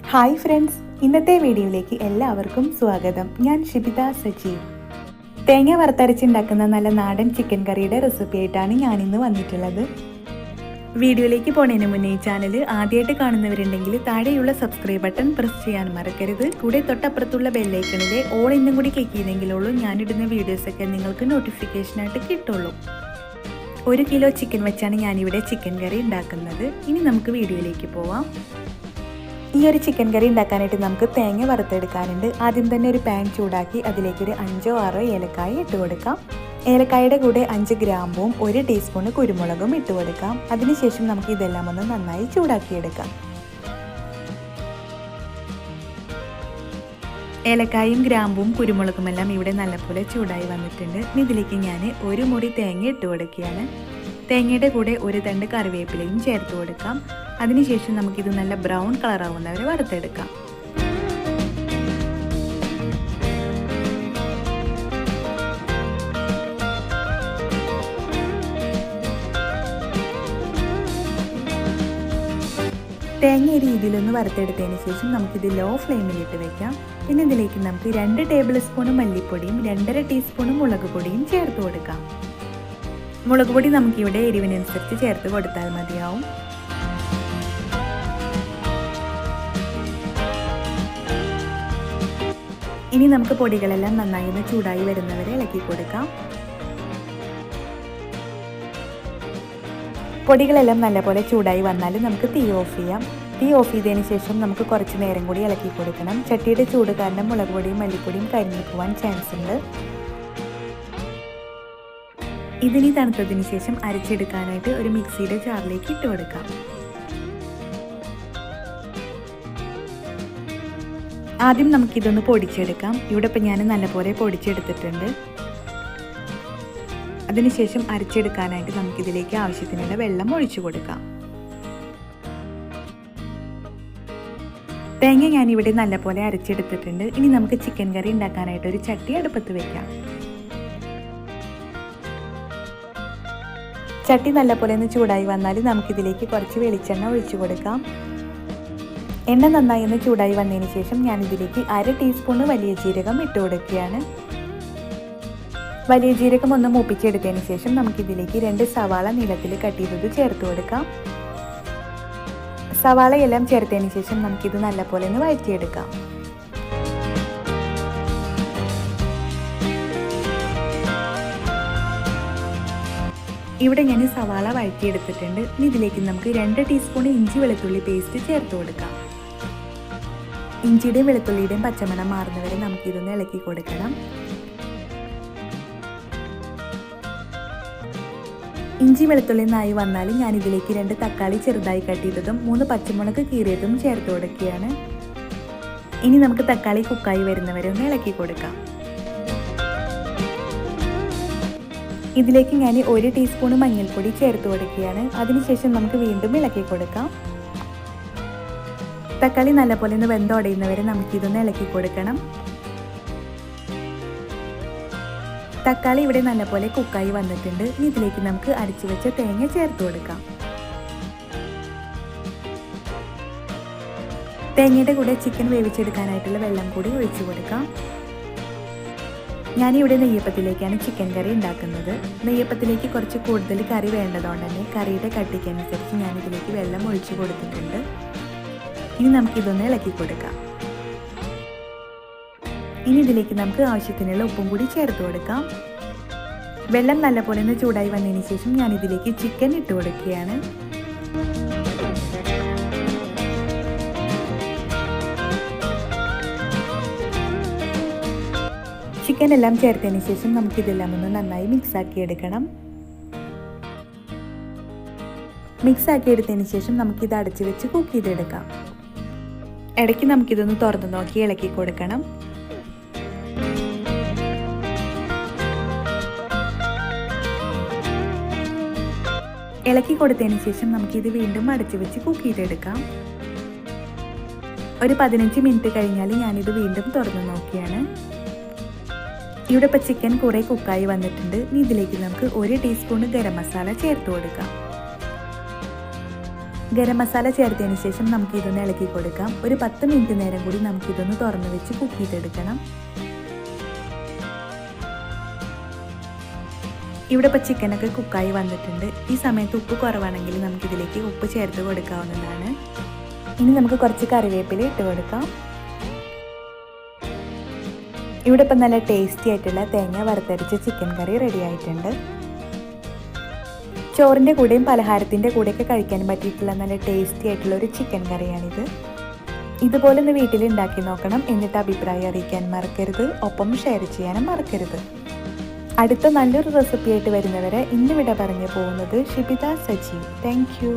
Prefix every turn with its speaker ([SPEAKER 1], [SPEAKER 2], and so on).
[SPEAKER 1] Hi friends, ഇന്നത്തെ വീഡിയോയിലേക്ക് എല്ലാവർക്കും സ്വാഗതം. ഞാൻ ഷിബിത സജീവ്. തേങ്ങ വറുത്തരച്ചുണ്ടാക്കുന്ന നല്ല നാടൻ ചിക്കൻ കറിയുടെ റെസിപ്പി ആയിട്ടാണ് ഞാനിന്ന് വന്നിട്ടുള്ളത്. വീഡിയോയിലേക്ക് പോണതിന് മുന്നേ ഈ ചാനൽ ആദ്യമായിട്ട് കാണുന്നവരുണ്ടെങ്കിൽ താഴെയുള്ള സബ്സ്ക്രൈബ് ബട്ടൺ പ്രസ് ചെയ്യാൻ മറക്കരുത്. കൂടെ തൊട്ടപ്പുറത്തുള്ള ബെല്ലൈക്കണിലെ ഓൾ എന്നും കൂടി ക്ലിക്ക് ചെയ്തെങ്കിലുള്ളൂ ഞാനിടുന്ന വീഡിയോസൊക്കെ നിങ്ങൾക്ക് നോട്ടിഫിക്കേഷനായിട്ട് കിട്ടുള്ളൂ. 1 കിലോ ചിക്കൻ വെച്ചാണ് ഞാനിവിടെ ചിക്കൻ കറി ഉണ്ടാക്കുന്നത്. ഇനി നമുക്ക് വീഡിയോയിലേക്ക് പോവാം. ഈ ഒരു ചിക്കൻ കറി ഉണ്ടാക്കാനായിട്ട് നമുക്ക് തേങ്ങ വറുത്തെടുക്കാനുണ്ട്. ആദ്യം തന്നെ ഒരു പാൻ ചൂടാക്കി അതിലേക്കൊരു 5-6 ഏലക്കായ ഇട്ട് കൊടുക്കാം. ഏലക്കായയുടെ കൂടെ 5 ഗ്രാമ്പും 1 ടീസ്പൂൺ കുരുമുളകും ഇട്ട് കൊടുക്കാം. അതിനുശേഷം നമുക്ക് ഇതെല്ലാം ഒന്ന് നന്നായി ചൂടാക്കിയെടുക്കാം. ഏലക്കായും ഗ്രാമ്പും കുരുമുളകുമെല്ലാം ഇവിടെ നല്ലപോലെ ചൂടായി വന്നിട്ടുണ്ട്. ഇതിലേക്ക് ഞാൻ 1 മുറി തേങ്ങ ഇട്ട് കൊടുക്കുകയാണ്. തേങ്ങയുടെ കൂടെ 1 തണ്ട് കറിവേപ്പിലയും ചേർത്ത് കൊടുക്കാം. അതിനുശേഷം നമുക്കിത് നല്ല ബ്രൗൺ കളറാവുന്നവരെ വറുത്തെടുക്കാം. തേങ്ങ ഈ രീതിയിലൊന്ന് വറുത്തെടുത്തതിന് ശേഷം നമുക്കിത് ലോ ഫ്ലെയിമിലിട്ട് വെക്കാം. പിന്നെ ഇതിലേക്ക് നമുക്ക് 2 ടേബിൾ സ്പൂൺ മല്ലിപ്പൊടിയും 2.5 ടീസ്പൂൺ മുളക് പൊടിയും ചേർത്ത് കൊടുക്കാം. മുളക് പൊടി നമുക്കിവിടെ എരിവിനനുസരിച്ച് ചേർത്ത് കൊടുത്താൽ മതിയാവും. ഇനി നമുക്ക് പൊടികളെല്ലാം നന്നായി ഒന്ന് ചൂടായി വരുന്നവരെ ഇളക്കി കൊടുക്കാം. പൊടികളെല്ലാം നല്ലപോലെ ചൂടായി വന്നാൽ നമുക്ക് തീ ഓഫ് ചെയ്യാം. തീ ഓഫ് ചെയ്തതിന് ശേഷം നമുക്ക് കുറച്ച് നേരം കൂടി ഇളക്കി കൊടുക്കണം. ചട്ടിയുടെ ചൂട് കാരണം മുളക് പൊടിയും മല്ലിപ്പൊടിയും കരിഞ്ഞു പോകാൻ ചാൻസ് ഉണ്ട്. ഇതിനി തണുത്തതിന് ശേഷം അരച്ചെടുക്കാനായിട്ട് ഒരു മിക്സിയുടെ ജാറിലേക്ക് ഇട്ട് കൊടുക്കാം. ആദ്യം നമുക്കിതൊന്ന് പൊടിച്ചെടുക്കാം. ഇവിടെ ഇപ്പം ഞാൻ നല്ലപോലെ പൊടിച്ചെടുത്തിട്ടുണ്ട്. അതിനുശേഷം അരച്ചെടുക്കാനായിട്ട് നമുക്കിതിലേക്ക് ആവശ്യത്തിനുള്ള വെള്ളം ഒഴിച്ചു കൊടുക്കാം. തേങ്ങ ഞാനിവിടെ നല്ലപോലെ അരച്ചെടുത്തിട്ടുണ്ട്. ഇനി നമുക്ക് ചിക്കൻ കറി ഉണ്ടാക്കാനായിട്ട് ഒരു ചട്ടി അടുപ്പത്ത് വെക്കാം. ചട്ടി നല്ലപോലെ ഒന്ന് ചൂടായി വന്നാൽ നമുക്കിതിലേക്ക് കുറച്ച് വെളിച്ചെണ്ണ ഒഴിച്ചു കൊടുക്കാം. എണ്ണ നന്നായി ഒന്ന് ചൂടായി വന്നതിന് ശേഷം ഞാനിതിലേക്ക് 1/2 ടീസ്പൂൺ വലിയ ജീരകം ഇട്ട് കൊടുക്കുകയാണ്. വലിയ ജീരകം ഒന്ന് മൂപ്പിച്ചെടുത്തതിന് ശേഷം നമുക്കിതിലേക്ക് 2 സവാള നീളത്തിൽ കട്ട് ചെയ്തത് ചേർത്ത് കൊടുക്കാം. സവാളയെല്ലാം ചേർത്തതിന് ശേഷം നമുക്കിത് നല്ലപോലെ ഒന്ന് വഴറ്റിയെടുക്കാം. ഇവിടെ ഞാൻ സവാള വഴറ്റിയെടുത്തിട്ടുണ്ട്. ഇനി ഇതിലേക്ക് നമുക്ക് 2 ടീസ്പൂൺ ഇഞ്ചി വെളുത്തുള്ളി പേസ്റ്റ് ചേർത്ത് കൊടുക്കാം. ഇഞ്ചിയുടെയും വെളുത്തുള്ളിയുടെയും പച്ചമണം മാറുന്നവരെ നമുക്കിതൊന്ന് ഇളക്കി കൊടുക്കണം. ഇഞ്ചി വെളുത്തുള്ളി നന്നായി വന്നാൽ ഞാനിതിലേക്ക് 2 തക്കാളി ചെറുതായി കട്ട് ചെയ്തതും 3 പച്ചമുളക് കീറിയതും ചേർത്ത് കൊടുക്കുകയാണ്. ഇനി നമുക്ക് തക്കാളി കുക്കായി വരുന്നവരെ ഒന്ന് ഇളക്കി കൊടുക്കാം. ഇതിലേക്ക് ഞാൻ 1 ടീസ്പൂൺ മഞ്ഞൾപ്പൊടി ചേർത്ത് കൊടുക്കുകയാണ്. അതിനുശേഷം നമുക്ക് വീണ്ടും ഇളക്കി കൊടുക്കാം. തക്കാളി നല്ലപോലെ ഒന്ന് വെന്തുടയുന്നവരെ നമുക്കിതൊന്ന് ഇളക്കി കൊടുക്കണം. തക്കാളി ഇവിടെ നല്ലപോലെ കുക്കായി വന്നിട്ടുണ്ട്. ഇനി ഇതിലേക്ക് നമുക്ക് അരച്ചു വെച്ച തേങ്ങ ചേർത്ത് കൊടുക്കാം. തേങ്ങയുടെ കൂടെ ചിക്കൻ വേവിച്ചെടുക്കാനായിട്ടുള്ള വെള്ളം കൂടി ഒഴിച്ചു കൊടുക്കാം. ഞാനിവിടെ നെയ്യപ്പത്തിലേക്കാണ് ചിക്കൻ കറി ഉണ്ടാക്കുന്നത്. നെയ്യപ്പത്തിലേക്ക് കുറച്ച് കൂടുതൽ കറി വേണ്ടതുകൊണ്ട് തന്നെ കറിയുടെ കട്ടിക്കനുസരിച്ച് ഞാനിതിലേക്ക് വെള്ളം ഒഴിച്ചു കൊടുത്തിട്ടുണ്ട്. ഇനി നമുക്കിതൊന്ന് ഇളക്കി കൊടുക്കാം. ഇനി ഇതിലേക്ക് നമുക്ക് ആവശ്യത്തിനുള്ള ഉപ്പും കൂടി ചേർത്ത് കൊടുക്കാം. വെള്ളം നല്ലപോലെ ഒന്ന് ചൂടായി വന്നതിന് ശേഷം ഞാനിതിലേക്ക് ചിക്കൻ ഇട്ട് കൊടുക്കുകയാണ്. ചിക്കൻ എല്ലാം ചേർത്തതിന് ശേഷം നമുക്കിതെല്ലാം ഒന്ന് നന്നായി മിക്സാക്കി എടുക്കണം. മിക്സാക്കി എടുത്തതിന് ശേഷം നമുക്കിത് അടച്ചു വെച്ച് കുക്ക് ചെയ്തെടുക്കാം. ഇടയ്ക്ക് നമുക്കിതൊന്ന് തുറന്ന് നോക്കി ഇളക്കി കൊടുക്കണം. ഇളക്കി കൊടുത്തതിന് ശേഷം നമുക്കിത് വീണ്ടും അടച്ചു വെച്ച് കുക്ക് ചെയ്തെടുക്കാം. ഒരു 15 മിനിറ്റ് കഴിഞ്ഞാൽ ഞാനിത് വീണ്ടും തുറന്ന് നോക്കിയാണ്. ഇവിടെ ഇപ്പോൾ ചിക്കൻ കുറേ കുക്കായി വന്നിട്ടുണ്ട്. ഇനി ഇതിലേക്ക് നമുക്ക് 1 ടീസ്പൂൺ ഗരം മസാല ചേർത്ത് കൊടുക്കാം. ഗരം മസാല ചേർത്തതിന് ശേഷം നമുക്കിതൊന്ന് ഇളക്കി കൊടുക്കാം. ഒരു 10 മിനിറ്റ് നേരം കൂടി നമുക്കിതൊന്ന് തുറന്ന് വെച്ച് കുക്ക് ചെയ്തെടുക്കണം. ഇവിടെ ഇപ്പോൾ ചിക്കനൊക്കെ കുക്കായി വന്നിട്ടുണ്ട്. ഈ സമയത്ത് ഉപ്പ് കുറവാണെങ്കിൽ നമുക്കിതിലേക്ക് ഉപ്പ് ചേർത്ത് കൊടുക്കാവുന്നതാണ്. ഇനി നമുക്ക് കുറച്ച് കറിവേപ്പില ഇട്ട് കൊടുക്കാം. ഇവിടെ ഇപ്പം നല്ല ടേസ്റ്റി ആയിട്ടുള്ള തേങ്ങ വറുത്തരച്ച ചിക്കൻ കറി റെഡി ആയിട്ടുണ്ട്. ചോറിൻ്റെ കൂടെയും പലഹാരത്തിൻ്റെ കൂടെയൊക്കെ കഴിക്കാൻ പറ്റിയിട്ടുള്ള നല്ല ടേസ്റ്റി ആയിട്ടുള്ള ഒരു ചിക്കൻ കറിയാണിത്. ഇതുപോലെ ഒന്ന് വീട്ടിൽ ഉണ്ടാക്കി നോക്കണം. എന്നിട്ട് അഭിപ്രായം അറിയിക്കാൻ മറക്കരുത്. ഒപ്പം ഷെയർ ചെയ്യാനും മറക്കരുത്. അടുത്ത നല്ലൊരു റെസിപ്പി ആയിട്ട് വരുന്നവരെ ഇന്നിവിടെ പറഞ്ഞു പോകുന്നത് ഷിബിത സജീവ്. Thank you.